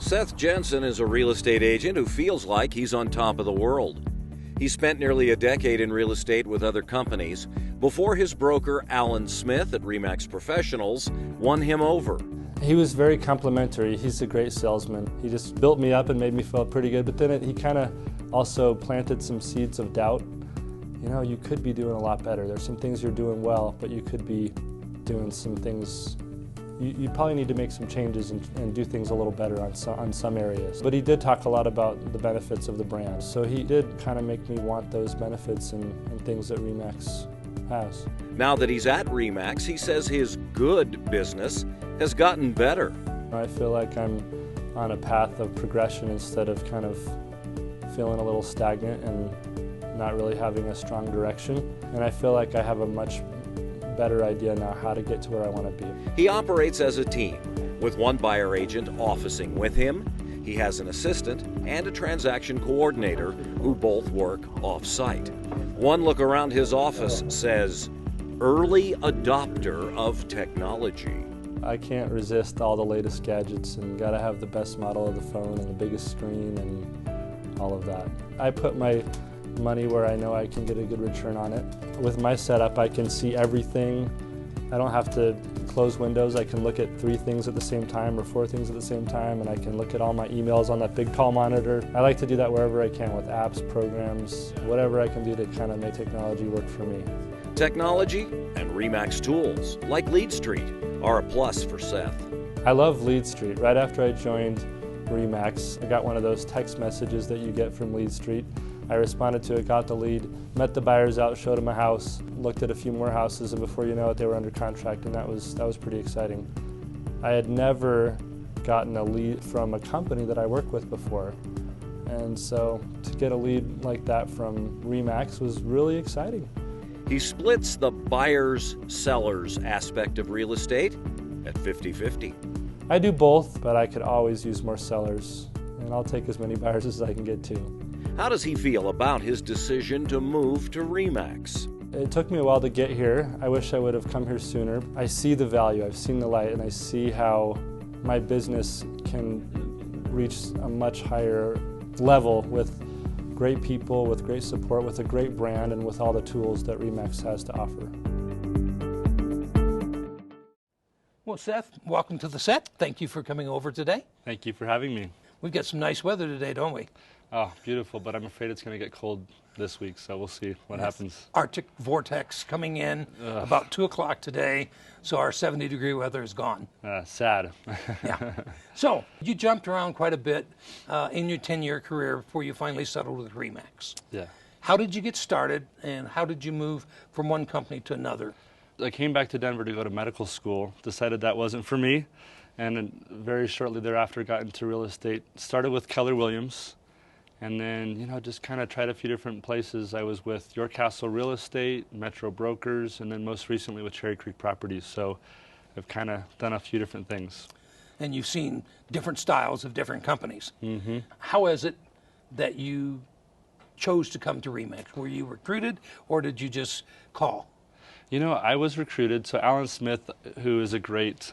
Seth Jenson is a real estate agent who feels like he's on top of the world. He spent nearly a decade in real estate with other companies before his broker, Alan Smith at RE/MAX Professionals, won him over. He was very complimentary. He's a great salesman. He just built me up and made me feel pretty good, but then he kind of also planted some seeds of doubt. You know, you could be doing a lot better. There's some things you're doing well, but you could be doing some things. You probably need to make some changes and do things a little better on some areas. But he did talk a lot about the benefits of the brand. So he did kind of make me want those benefits and things that RE/MAX has. Now that he's at RE/MAX, he says his good business has gotten better. I feel like I'm on a path of progression instead of kind of feeling a little stagnant and not really having a strong direction. And I feel like I have a much better idea now how to get to where I want to be. He operates as a team, with one buyer agent officing with him. He has an assistant and a transaction coordinator who both work off-site. One look around his office says, early adopter of technology. I can't resist all the latest gadgets and gotta have the best model of the phone and the biggest screen and all of that. I put my money where I know I can get a good return on it. With my setup, I can see everything. I don't have to close windows. I can look at 3 things at the same time or 4 things at the same time, and I can look at all my emails on that big tall monitor. I like to do that wherever I can with apps, programs, whatever I can do to kind of make technology work for me. Technology and RE/MAX tools, like Lead Street, are a plus for Seth. I love Lead Street. Right after I joined RE/MAX, I got one of those text messages that you get from Lead Street. I responded to it, got the lead, met the buyers out, showed them a house, looked at a few more houses, and before you know it, they were under contract, and that was pretty exciting. I had never gotten a lead from a company that I worked with before, and so to get a lead like that from RE/MAX was really exciting. He splits the buyers-sellers aspect of real estate at 50-50. I do both, but I could always use more sellers, and I'll take as many buyers as I can get to. How does he feel about his decision to move to RE/MAX? It took me a while to get here. I wish I would have come here sooner. I see the value, I've seen the light, and I see how my business can reach a much higher level with great people, with great support, with a great brand, and with all the tools that RE/MAX has to offer. Well, Seth, welcome to the set. Thank you for coming over today. Thank you for having me. We've got some nice weather today, don't we? Oh, beautiful, but I'm afraid it's going to get cold this week, so we'll see what happens. Arctic vortex coming in about 2 o'clock today, so our 70-degree weather is gone. Sad. Yeah. So you jumped around quite a bit in your 10-year career before you finally settled with RE/MAX. Yeah. How did you get started, and how did you move from one company to another? I came back to Denver to go to medical school, decided that wasn't for me, and then very shortly thereafter got into real estate. Started with Keller Williams, and then, just kind of tried a few different places. I was with York Castle Real Estate, Metro Brokers, and then most recently with Cherry Creek Properties. So I've kind of done a few different things. And you've seen different styles of different companies. Mm-hmm. How is it that you chose to come to RE/MAX? Were you recruited, or did you just call? I was recruited. So Alan Smith, who is a great,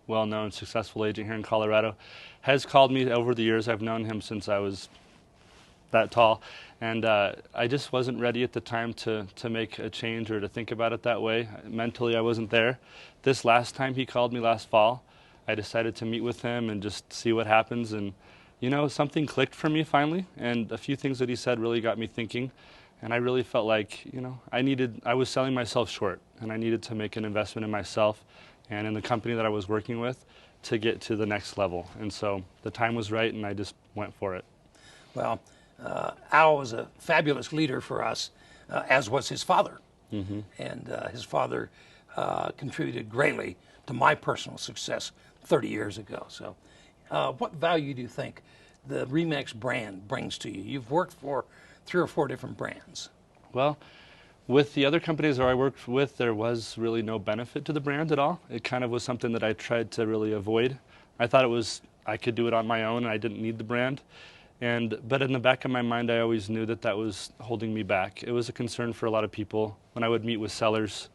well-known, successful agent here in Colorado, has called me over the years. I've known him since I was that tall, and I just wasn't ready at the time to make a change or to think about it that way. Mentally, I wasn't there. This last time he called me last fall, I decided to meet with him and just see what happens, and something clicked for me finally, and a few things that he said really got me thinking, and I really felt like I was selling myself short, and I needed to make an investment in myself and in the company that I was working with to get to the next level. And so the time was right, and I just went for it. Well, Al was a fabulous leader for us, as was his father. Mm-hmm. And his father contributed greatly to my personal success 30 years ago. So what value do you think the RE/MAX brand brings to you? You've worked for 3 or 4 different brands. Well, with the other companies that I worked with, there was really no benefit to the brand at all. It kind of was something that I tried to really avoid. I thought I could do it on my own, and I didn't need the brand. But in the back of my mind, I always knew that was holding me back. It was a concern for a lot of people when I would meet with sellers.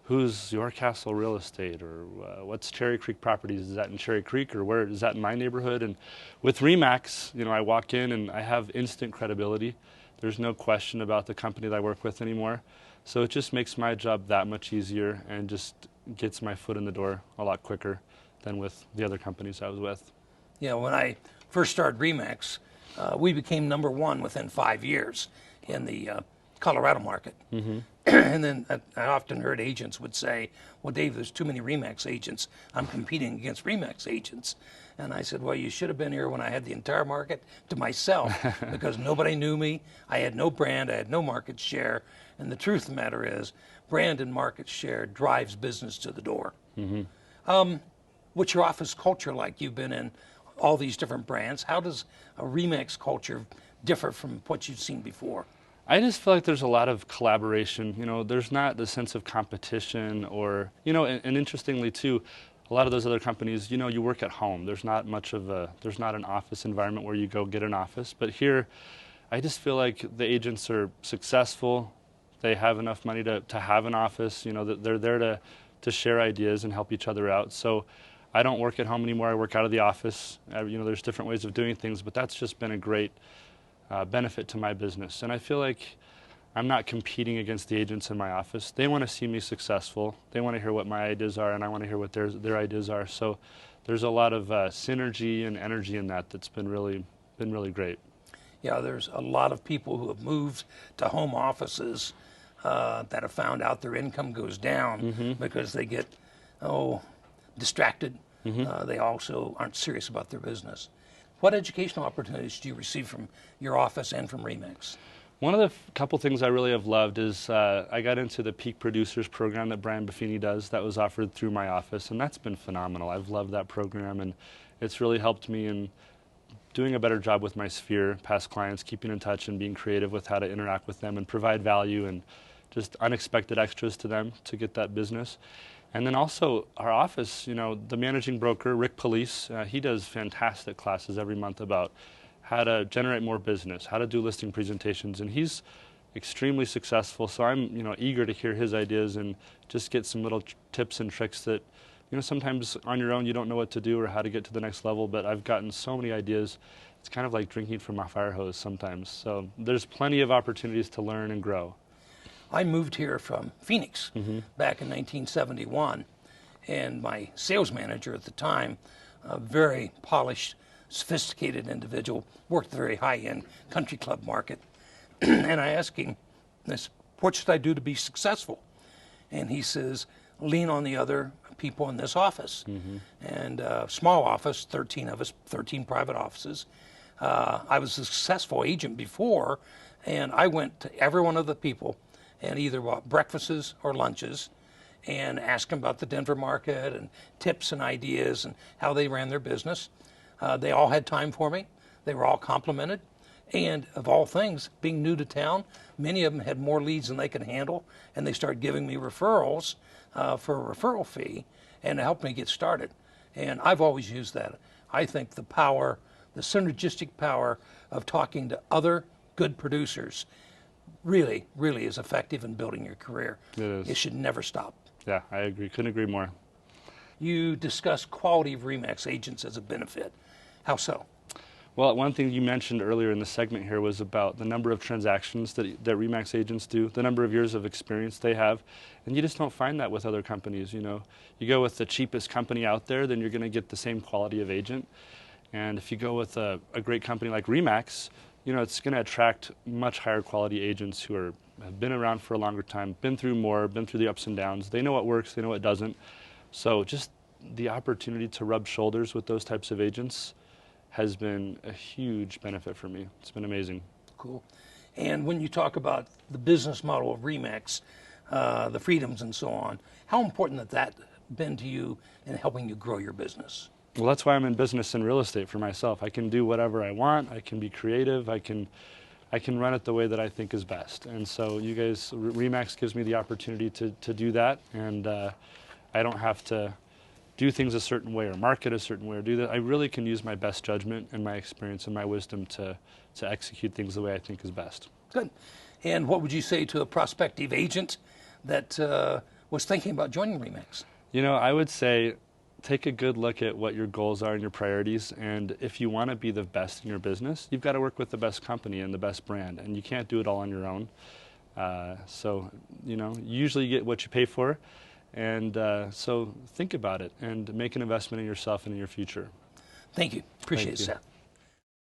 who's Your Castle Real Estate, or what's Cherry Creek Properties? Is that in Cherry Creek, or where is that in my neighborhood? And with RE/MAX, I walk in and I have instant credibility. There's no question about the company that I work with anymore. So it just makes my job that much easier and just gets my foot in the door a lot quicker than with the other companies I was with. Yeah, when I first started RE/MAX, we became #1 within 5 years in the Colorado market. Mm-hmm. And then I often heard agents would say, well, Dave, there's too many RE/MAX agents. I'm competing against RE/MAX agents. And I said, well, you should have been here when I had the entire market to myself because nobody knew me. I had no brand. I had no market share. And the truth of the matter is, brand and market share drives business to the door. Mm-hmm. What's your office culture like? You've been in all these different brands. How does a RE/MAX culture differ from what you've seen before? I just feel like there's a lot of collaboration. There's not the sense of competition or, and interestingly too, a lot of those other companies, you work at home. There's not an office environment where you go get an office. But here, I just feel like the agents are successful. They have enough money to have an office. They're there to share ideas and help each other out. So I don't work at home anymore. I work out of the office. There's different ways of doing things, but that's just been a great benefit to my business. And I feel like I'm not competing against the agents in my office. They want to see me successful. They want to hear what my ideas are, and I want to hear what their ideas are. So there's a lot of synergy and energy in that's been really great. Yeah, there's a lot of people who have moved to home offices that have found out their income goes down because they get distracted. They also aren't serious about their business. What educational opportunities do you receive from your office and from RE/MAX? One of the couple things I really have loved is I got into the Peak Producers program that Brian Buffini does that was offered through my office, and that's been phenomenal. I've loved that program, and it's really helped me in doing a better job with my sphere, past clients, keeping in touch and being creative with how to interact with them and provide value and just unexpected extras to them to get that business. And then also our office, the managing broker, Rick Police, he does fantastic classes every month about how to generate more business, how to do listing presentations, and he's extremely successful. So I'm, eager to hear his ideas and just get some little tips and tricks that, sometimes on your own you don't know what to do or how to get to the next level, but I've gotten so many ideas. It's kind of like drinking from a fire hose sometimes. So there's plenty of opportunities to learn and grow. I moved here from Phoenix back in 1971, and my sales manager at the time, a very polished, sophisticated individual, worked the very high-end country club market. And I asked him, what should I do to be successful? And he says, lean on the other people in this office. And small office, 13 of us, 13 private offices. I was a successful agent before, and I went to every one of the people and either bought breakfasts or lunches and asked them about the Denver market and tips and ideas and how they ran their business. They all had time for me. They were all complimented. And of all things, being new to town, many of them had more leads than they could handle, and they started giving me referrals for a referral fee, and it helped me get started. And I've always used that. I think the power, the synergistic power of talking to other good producers really, really is effective in building your career. It is. It should never stop. Yeah, I agree. Couldn't agree more. You discussed quality of RE/MAX agents as a benefit. How so? Well, one thing you mentioned earlier in the segment here was about the number of transactions that RE/MAX agents do, the number of years of experience they have, and you just don't find that with other companies. You go with the cheapest company out there, then you're going to get the same quality of agent. And if you go with a great company like RE/MAX, it's going to attract much higher quality agents who have been around for a longer time, been through the ups and downs. They know what works, they know what doesn't. So just the opportunity to rub shoulders with those types of agents has been a huge benefit for me. It's been amazing. Cool. And when you talk about the business model of RE/MAX, the freedoms and so on, how important has that been to you in helping you grow your business? Well, that's why I'm in business and real estate for myself. I can do whatever I want. I can be creative. I can run it the way that I think is best. And so you guys, RE/MAX gives me the opportunity to do that. And I don't have to do things a certain way or market a certain way or do that. I really can use my best judgment and my experience and my wisdom to execute things the way I think is best. Good. And what would you say to a prospective agent that was thinking about joining RE/MAX? You know, I would say take a good look at what your goals are and your priorities, and if you want to be the best in your business, you've got to work with the best company and the best brand, and you can't do it all on your own. So, you know, you usually get what you pay for, and so think about it and make an investment in yourself and in your future. Thank you. Appreciate it, Thank you. Seth.